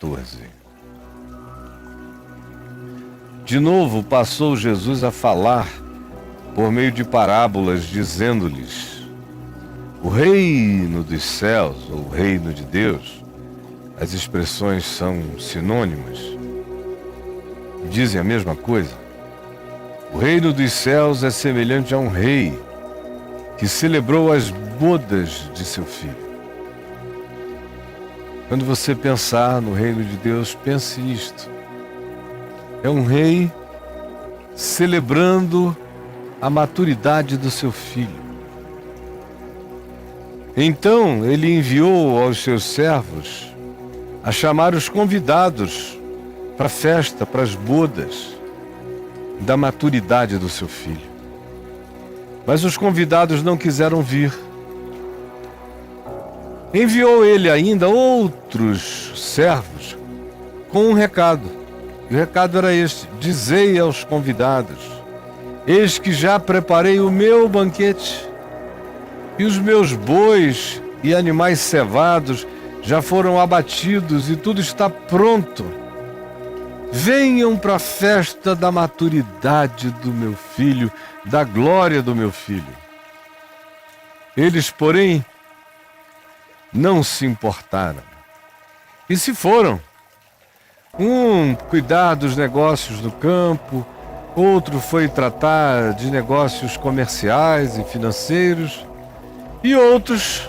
14. De novo passou Jesus a falar por meio de parábolas, dizendo-lhes: o reino dos céus, ou o reino de Deus, as expressões são sinônimas, dizem a mesma coisa. O reino dos céus é semelhante a um rei que celebrou as bodas de seu filho. Quando você pensar no reino de Deus, pense nisto. É um rei celebrando a maturidade do seu filho. Então ele enviou aos seus servos a chamar os convidados para a festa, para as bodas da maturidade do seu filho. Mas os convidados não quiseram vir. Enviou ele ainda outros servos com um recado. E o recado era este: dizei aos convidados: eis que já preparei o meu banquete, e os meus bois e animais cevados já foram abatidos, e tudo está pronto. Venham para a festa da maturidade do meu filho, da glória do meu filho. Eles, porém, não se importaram e se foram. Um cuidar dos negócios do campo, outro foi tratar de negócios comerciais e financeiros, e outros,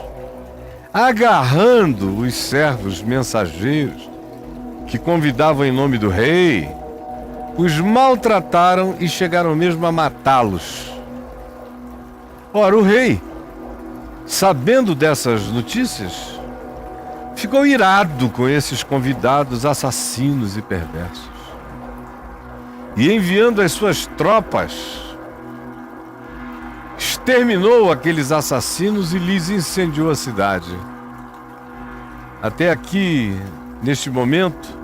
agarrando os servos mensageiros que convidavam em nome do rei, os maltrataram e chegaram mesmo a matá-los. Ora, o rei, sabendo dessas notícias, ficou irado com esses convidados assassinos e perversos. E enviando as suas tropas, exterminou aqueles assassinos e lhes incendiou a cidade. Até aqui, neste momento,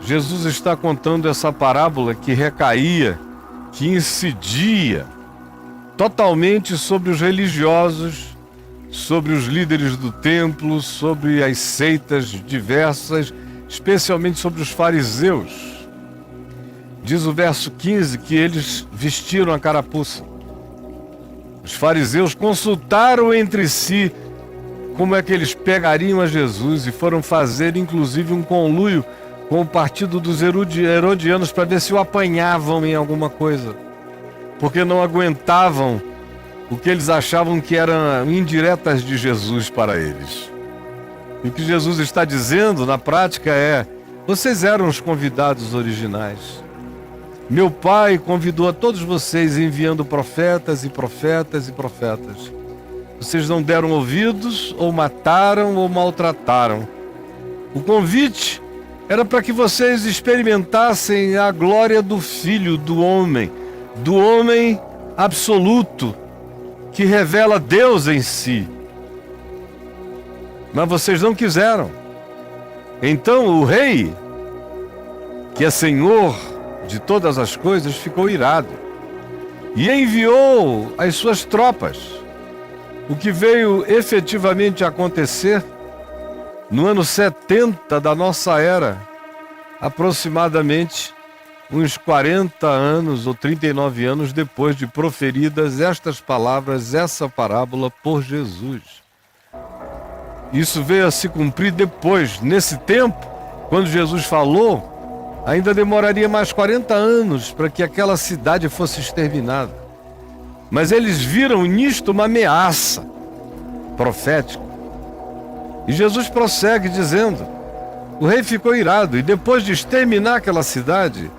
Jesus está contando essa parábola que recaía, que incidia totalmente sobre os religiosos, sobre os líderes do templo, sobre as seitas diversas, especialmente sobre os fariseus. Diz o verso 15 que eles vestiram a carapuça. Os fariseus consultaram entre si como é que eles pegariam a Jesus e foram fazer inclusive um conluio com o partido dos herodianos para ver se o apanhavam em alguma coisa, porque não aguentavam o que eles achavam que eram indiretas de Jesus para eles. E o que Jesus está dizendo na prática é: vocês eram os convidados originais. Meu Pai convidou a todos vocês enviando profetas e profetas e profetas. Vocês não deram ouvidos, ou mataram, ou maltrataram. O convite era para que vocês experimentassem a glória do Filho do homem absoluto, que revela Deus em si. Mas vocês não quiseram. Então o rei, que é Senhor de todas as coisas, ficou irado e enviou as suas tropas. O que veio efetivamente acontecer no ano 70 da nossa era, aproximadamente uns 40 anos ou 39 anos depois de proferidas estas palavras, essa parábola por Jesus. Isso veio a se cumprir depois. Nesse tempo, quando Jesus falou, ainda demoraria mais 40 anos para que aquela cidade fosse exterminada. Mas eles viram nisto uma ameaça profética. E Jesus prossegue dizendo: o rei ficou irado e depois de exterminar aquela cidade,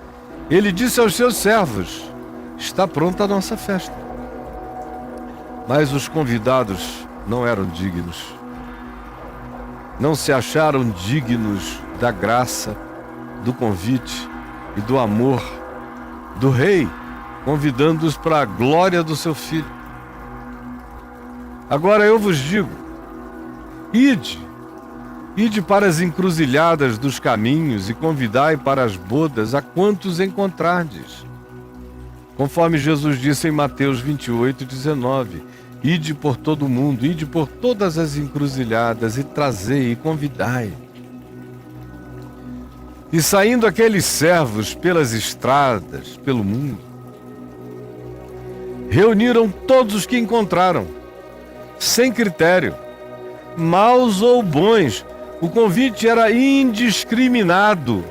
ele disse aos seus servos: está pronta a nossa festa. Mas os convidados não eram dignos. Não se acharam dignos da graça, do convite e do amor do rei, convidando-os para a glória do seu filho. Agora eu vos digo: ide para as encruzilhadas dos caminhos e convidai para as bodas a quantos encontrardes. Conforme Jesus disse em Mateus 28:19, ide por todo o mundo, ide por todas as encruzilhadas e trazei e convidai. E saindo aqueles servos pelas estradas, pelo mundo, reuniram todos os que encontraram, sem critério, maus ou bons. O convite era indiscriminado.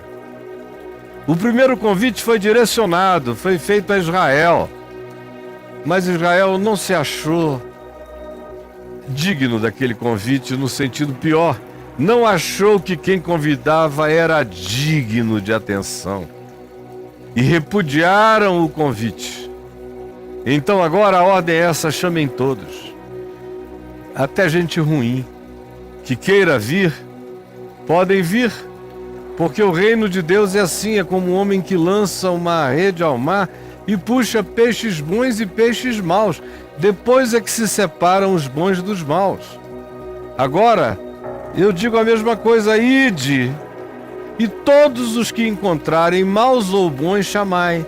O primeiro convite foi direcionado, foi feito a Israel. Mas Israel não se achou digno daquele convite, no sentido pior. Não achou que quem convidava era digno de atenção. E repudiaram o convite. Então agora a ordem é essa: chamem todos. Até gente ruim que queira vir, podem vir. Porque o reino de Deus é assim, é como um homem que lança uma rede ao mar e puxa peixes bons e peixes maus. Depois é que se separam os bons dos maus. Agora, eu digo a mesma coisa: ide, e todos os que encontrarem, maus ou bons, chamai.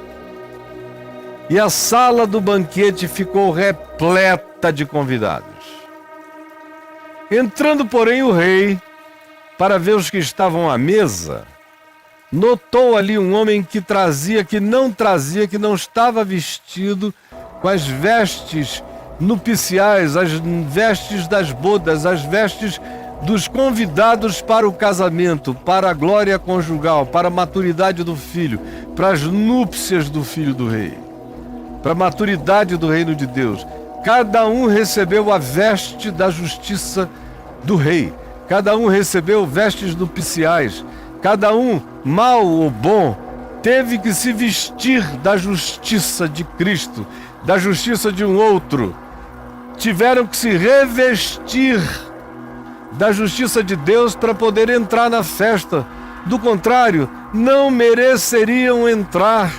E a sala do banquete ficou repleta de convidados. Entrando, porém, o rei, para ver os que estavam à mesa, notou ali um homem que não estava vestido com as vestes nupciais, as vestes das bodas, as vestes dos convidados para o casamento, para a glória conjugal, para a maturidade do filho, para as núpcias do filho do rei, para a maturidade do reino de Deus. Cada um recebeu a veste da justiça do rei. Cada um recebeu vestes nupciais. Cada um, mau ou bom, teve que se vestir da justiça de Cristo, da justiça de um outro. Tiveram que se revestir da justiça de Deus para poder entrar na festa. Do contrário, não mereceriam entrar.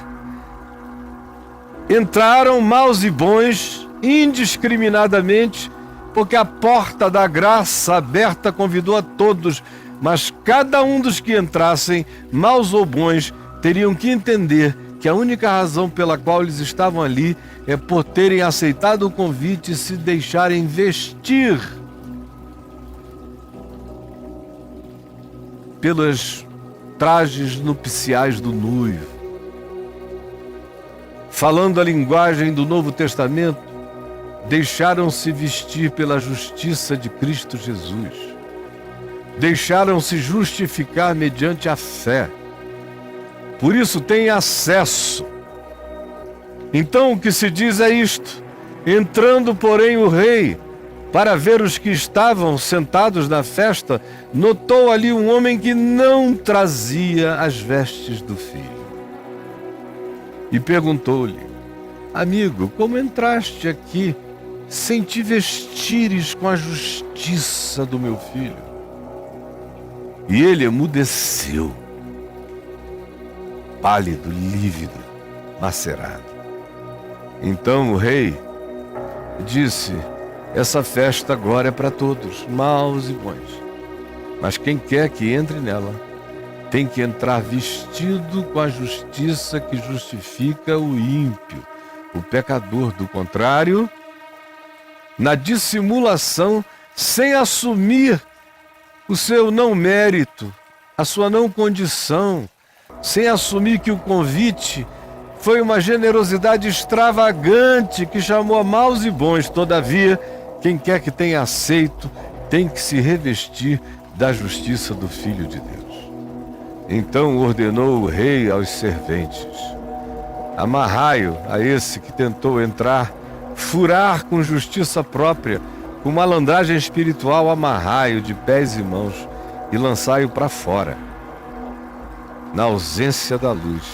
Entraram maus e bons, indiscriminadamente, porque a porta da graça aberta convidou a todos, mas cada um dos que entrassem, maus ou bons, teriam que entender que a única razão pela qual eles estavam ali é por terem aceitado o convite e se deixarem vestir pelos trajes nupciais do noivo. Falando a linguagem do Novo Testamento, deixaram-se vestir pela justiça de Cristo Jesus. Deixaram-se justificar mediante a fé. Por isso têm acesso. Então o que se diz é isto: entrando, porém, o rei, para ver os que estavam sentados na festa, notou ali um homem que não trazia as vestes do filho. E perguntou-lhe: amigo, como entraste aqui sem te vestires com a justiça do meu filho? E ele emudeceu, pálido, lívido, macerado. Então o rei disse: essa festa agora é para todos, maus e bons. Mas quem quer que entre nela, tem que entrar vestido com a justiça que justifica o ímpio, o pecador. Do contrário, na dissimulação, sem assumir o seu não mérito, a sua não condição, sem assumir que o convite foi uma generosidade extravagante que chamou a maus e bons. Todavia, quem quer que tenha aceito tem que se revestir da justiça do Filho de Deus. Então ordenou o rei aos serventes: amarrai-o a esse que tentou entrar, furar com justiça própria, com malandragem espiritual, amarrai-o de pés e mãos e lançai-o para fora, na ausência da luz.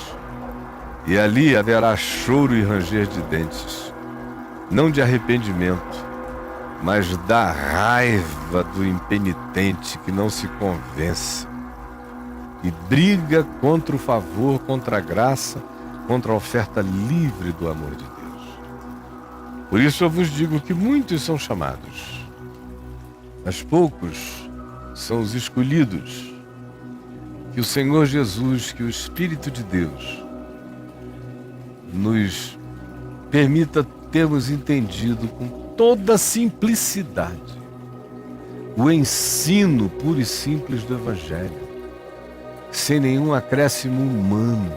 E ali haverá choro e ranger de dentes, não de arrependimento, mas da raiva do impenitente que não se convence e briga contra o favor, contra a graça, contra a oferta livre do amor de Deus. Por isso eu vos digo que muitos são chamados, mas poucos são os escolhidos. Que o Senhor Jesus, que o Espírito de Deus nos permita termos entendido com toda simplicidade o ensino puro e simples do Evangelho. sem nenhum acréscimo humano,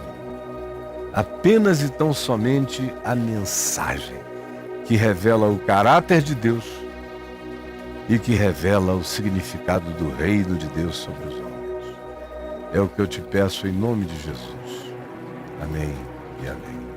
apenas e tão somente a mensagem que revela o caráter de Deus e que revela o significado do reino de Deus sobre os homens. É o que eu te peço em nome de Jesus. Amém e amém.